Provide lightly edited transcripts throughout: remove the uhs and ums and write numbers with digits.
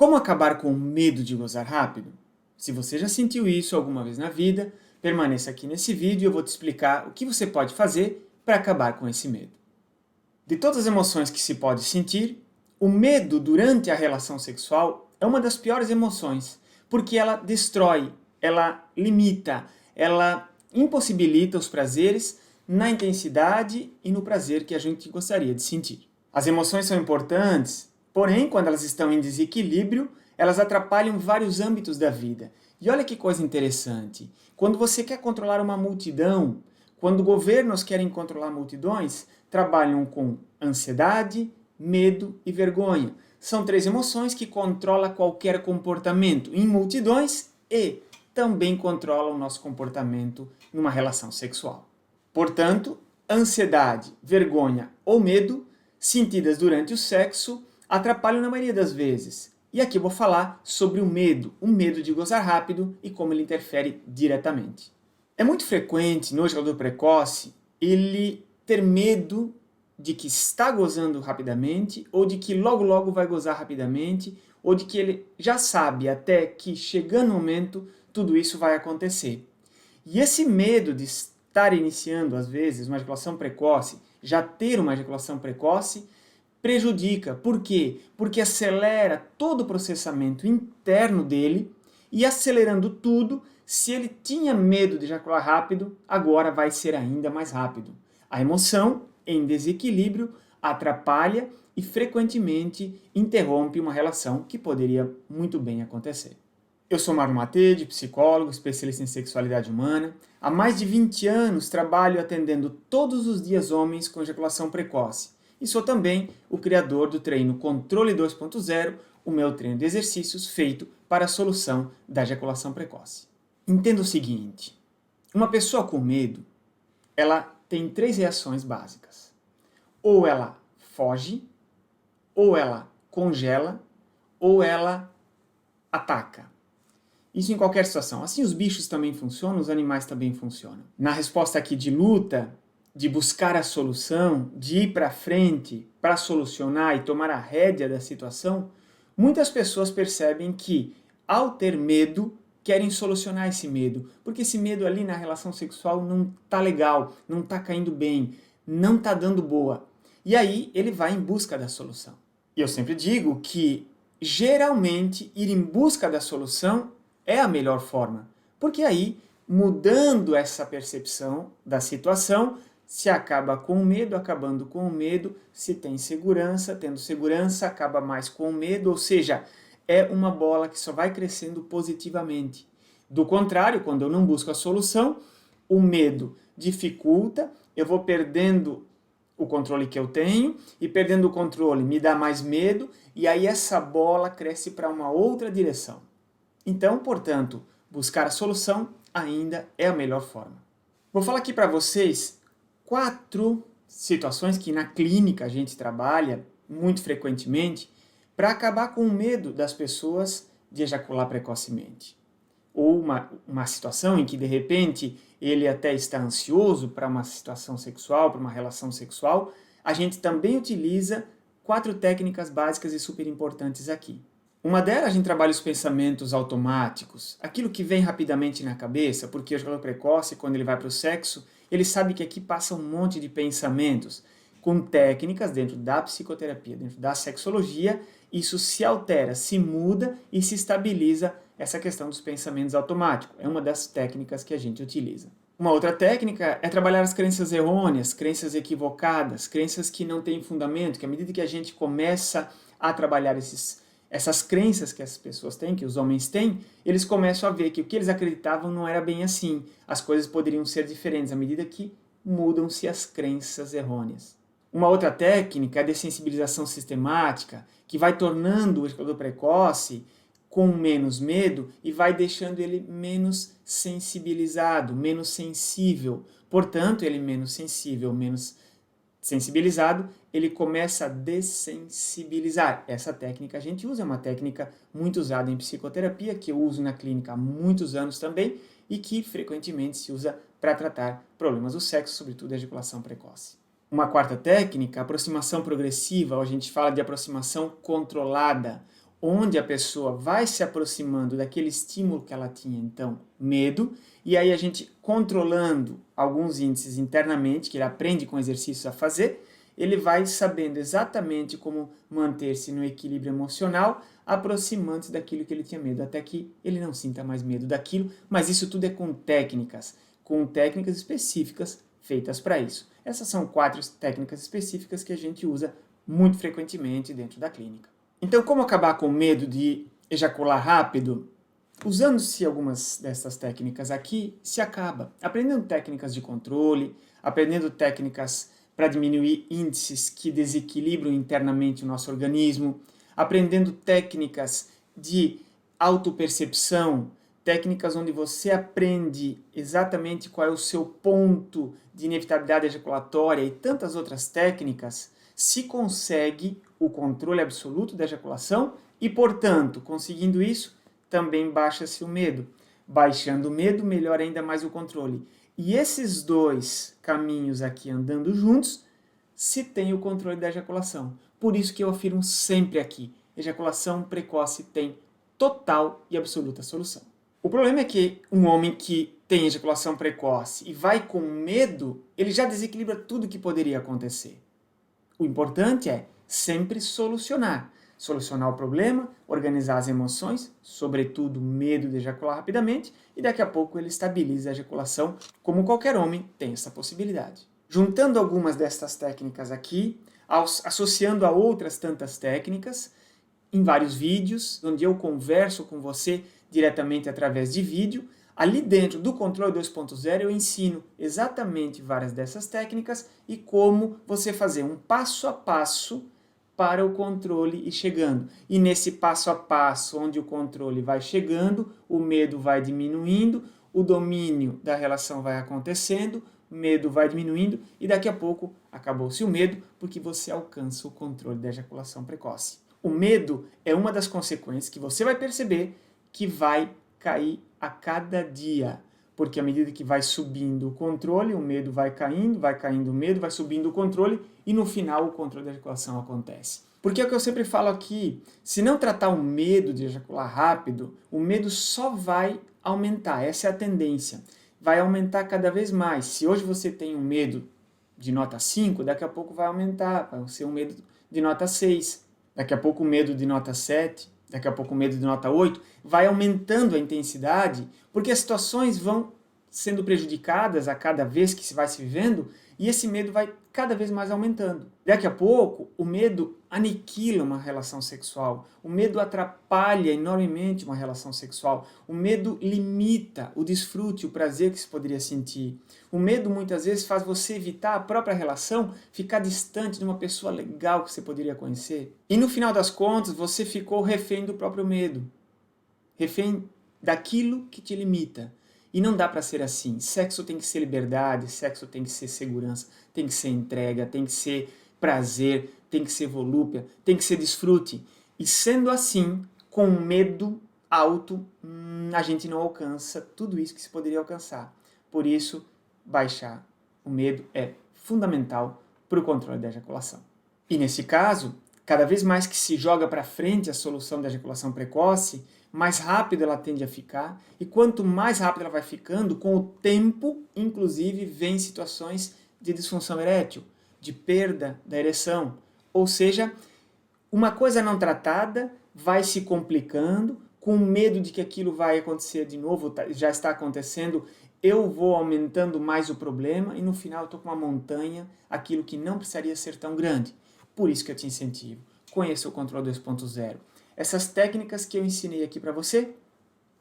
Como acabar com o medo de gozar rápido? Se você já sentiu isso alguma vez na vida, permaneça aqui nesse vídeo e eu vou te explicar o que você pode fazer para acabar com esse medo. De todas as emoções que se pode sentir, o medo durante a relação sexual é uma das piores emoções, porque ela destrói, ela limita, ela impossibilita os prazeres na intensidade e no prazer que a gente gostaria de sentir. As emoções são importantes, porém, quando elas estão em desequilíbrio, elas atrapalham vários âmbitos da vida. E olha que coisa interessante, quando você quer controlar uma multidão, quando governos querem controlar multidões, trabalham com ansiedade, medo e vergonha. São três emoções que controlam qualquer comportamento em multidões e também controlam o nosso comportamento numa relação sexual. Portanto, ansiedade, vergonha ou medo, sentidas durante o sexo, atrapalham na maioria das vezes. E aqui eu vou falar sobre o medo de gozar rápido e como ele interfere diretamente. É muito frequente no ejaculador precoce ele ter medo de que está gozando rapidamente, ou de que logo logo vai gozar rapidamente, ou de que ele já sabe até que chegando o momento tudo isso vai acontecer. E esse medo de estar iniciando às vezes uma ejaculação precoce, já ter uma ejaculação precoce, prejudica. Por quê? Porque acelera todo o processamento interno dele e acelerando tudo, se ele tinha medo de ejacular rápido, agora vai ser ainda mais rápido. A emoção em desequilíbrio atrapalha e frequentemente interrompe uma relação que poderia muito bem acontecer. Eu sou Marlon Matede, psicólogo, especialista em sexualidade humana. Há mais de 20 anos trabalho atendendo todos os dias homens com ejaculação precoce. E sou também o criador do treino Controle 2.0, o meu treino de exercícios feito para a solução da ejaculação precoce. Entenda o seguinte, uma pessoa com medo, ela tem três reações básicas. Ou ela foge, ou ela congela, ou ela ataca. Isso em qualquer situação. Assim os bichos também funcionam, os animais também funcionam. Na resposta aqui de luta, de buscar a solução, de ir para frente para solucionar e tomar a rédea da situação, muitas pessoas percebem que, ao ter medo, querem solucionar esse medo, porque esse medo ali na relação sexual não tá legal, não tá caindo bem, não tá dando boa. E aí ele vai em busca da solução. E eu sempre digo que, geralmente, ir em busca da solução é a melhor forma, porque aí, mudando essa percepção da situação, se acaba com o medo, acabando com o medo, se tem segurança, tendo segurança, acaba mais com o medo, ou seja, é uma bola que só vai crescendo positivamente. Do contrário, quando eu não busco a solução, o medo dificulta, eu vou perdendo o controle que eu tenho, e perdendo o controle me dá mais medo, e aí essa bola cresce para uma outra direção. Então, portanto, buscar a solução ainda é a melhor forma. Vou falar aqui para vocês 4 situações que na clínica a gente trabalha muito frequentemente para acabar com o medo das pessoas de ejacular precocemente. Ou uma situação em que, de repente, ele até está ansioso para uma situação sexual, para uma relação sexual, a gente também utiliza 4 técnicas básicas e super importantes aqui. Uma delas, a gente trabalha os pensamentos automáticos, aquilo que vem rapidamente na cabeça, porque o ejaculador precoce, quando ele vai para o sexo, ele sabe que aqui passa um monte de pensamentos. Com técnicas dentro da psicoterapia, dentro da sexologia, isso se altera, se muda e se estabiliza essa questão dos pensamentos automáticos. É uma das técnicas que a gente utiliza. Uma outra técnica é trabalhar as crenças errôneas, crenças equivocadas, crenças que não têm fundamento, que à medida que a gente começa a trabalhar essas crenças que as pessoas têm, que os homens têm, eles começam a ver que o que eles acreditavam não era bem assim. As coisas poderiam ser diferentes à medida que mudam-se as crenças errôneas. Uma outra técnica é a dessensibilização sistemática, que vai tornando o ejaculador precoce com menos medo e vai deixando ele menos sensibilizado, menos sensível. Portanto, ele menos sensível, menos sensibilizado, ele começa a dessensibilizar. Essa técnica a gente usa, é uma técnica muito usada em psicoterapia, que eu uso na clínica há muitos anos também, e que frequentemente se usa para tratar problemas do sexo, sobretudo a ejaculação precoce. Uma quarta técnica, aproximação progressiva, a gente fala de aproximação controlada. onde a pessoa vai se aproximando daquele estímulo que ela tinha, então, medo, e aí a gente controlando alguns índices internamente, que ele aprende com exercícios a fazer, ele vai sabendo exatamente como manter-se no equilíbrio emocional, aproximando-se daquilo que ele tinha medo, até que ele não sinta mais medo daquilo, mas isso tudo é com técnicas específicas feitas para isso. Essas são 4 técnicas específicas que a gente usa muito frequentemente dentro da clínica. Então, como acabar com o medo de ejacular rápido? Usando-se algumas dessas técnicas aqui, se acaba. Aprendendo técnicas de controle, aprendendo técnicas para diminuir índices que desequilibram internamente o nosso organismo, aprendendo técnicas de autopercepção, técnicas onde você aprende exatamente qual é o seu ponto de inevitabilidade ejaculatória e tantas outras técnicas, se consegue o controle absoluto da ejaculação e, portanto, conseguindo isso, também baixa-se o medo. Baixando o medo, melhora ainda mais o controle. E esses 2 caminhos aqui andando juntos, se tem o controle da ejaculação. Por isso que eu afirmo sempre aqui, ejaculação precoce tem total e absoluta solução. O problema é que um homem que tem ejaculação precoce e vai com medo, ele já desequilibra tudo que poderia acontecer. O importante é sempre solucionar. Solucionar o problema, organizar as emoções, sobretudo medo de ejacular rapidamente, e daqui a pouco ele estabiliza a ejaculação, como qualquer homem tem essa possibilidade. Juntando algumas destas técnicas aqui, associando a outras tantas técnicas, em vários vídeos, onde eu converso com você diretamente através de vídeo, ali dentro do Controle 2.0 eu ensino exatamente várias dessas técnicas e como você fazer um passo a passo para o controle ir chegando. E nesse passo a passo, onde o controle vai chegando, o medo vai diminuindo, o domínio da relação vai acontecendo, o medo vai diminuindo e daqui a pouco acabou-se o medo porque você alcança o controle da ejaculação precoce. O medo é uma das consequências que você vai perceber que vai cair a cada dia, porque à medida que vai subindo o controle, o medo vai caindo o medo, vai subindo o controle e no final o controle da ejaculação acontece. Porque é o que eu sempre falo aqui, se não tratar o medo de ejacular rápido, o medo só vai aumentar, essa é a tendência. Vai aumentar cada vez mais. Se hoje você tem um medo de nota 5, daqui a pouco vai aumentar, vai ser um medo de nota 6, daqui a pouco o medo de nota 7, daqui a pouco o medo de nota 8, vai aumentando a intensidade, porque as situações vão sendo prejudicadas a cada vez que se vai se vivendo, e esse medo vai cada vez mais aumentando. Daqui a pouco, o medo aniquila uma relação sexual, o medo atrapalha enormemente uma relação sexual, o medo limita o desfrute, o prazer que se poderia sentir. O medo muitas vezes faz você evitar a própria relação, ficar distante de uma pessoa legal que você poderia conhecer. E no final das contas, você ficou refém do próprio medo, refém daquilo que te limita. E não dá para ser assim. Sexo tem que ser liberdade, sexo tem que ser segurança, tem que ser entrega, tem que ser prazer, tem que ser volúpia, tem que ser desfrute. E sendo assim, com medo alto, a gente não alcança tudo isso que se poderia alcançar. Por isso, baixar o medo é fundamental para o controle da ejaculação. E nesse caso, cada vez mais que se joga para frente a solução da ejaculação precoce, mais rápido ela tende a ficar, e quanto mais rápido ela vai ficando, com o tempo, inclusive, vem situações de disfunção erétil, de perda da ereção. Ou seja, uma coisa não tratada vai se complicando, com medo de que aquilo vai acontecer de novo, já está acontecendo, eu vou aumentando mais o problema, e no final eu estou com uma montanha, aquilo que não precisaria ser tão grande. Por isso que eu te incentivo. Conheça o Controle 2.0. Essas técnicas que eu ensinei aqui para você,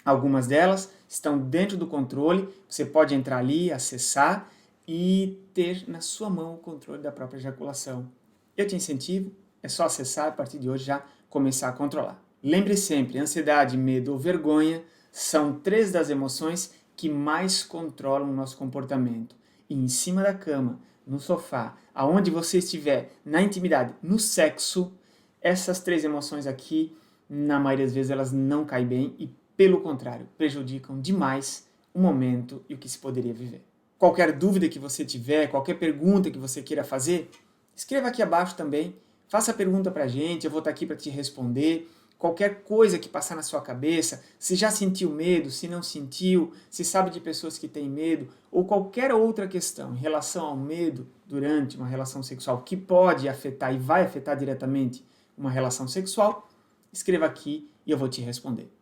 algumas delas estão dentro do controle, você pode entrar ali, acessar e ter na sua mão o controle da própria ejaculação. Eu te incentivo, é só acessar e a partir de hoje já começar a controlar. Lembre sempre, ansiedade, medo ou vergonha são 3 das emoções que mais controlam o nosso comportamento. E em cima da cama, no sofá, aonde você estiver, na intimidade, no sexo, essas 3 emoções aqui, na maioria das vezes, elas não caem bem e, pelo contrário, prejudicam demais o momento e o que se poderia viver. Qualquer dúvida que você tiver, qualquer pergunta que você queira fazer, escreva aqui abaixo também, faça a pergunta pra gente, eu vou estar aqui para te responder. qualquer coisa que passar na sua cabeça, se já sentiu medo, se não sentiu, se sabe de pessoas que têm medo, ou qualquer outra questão em relação ao medo durante uma relação sexual que pode afetar e vai afetar diretamente uma relação sexual, escreva aqui e eu vou te responder.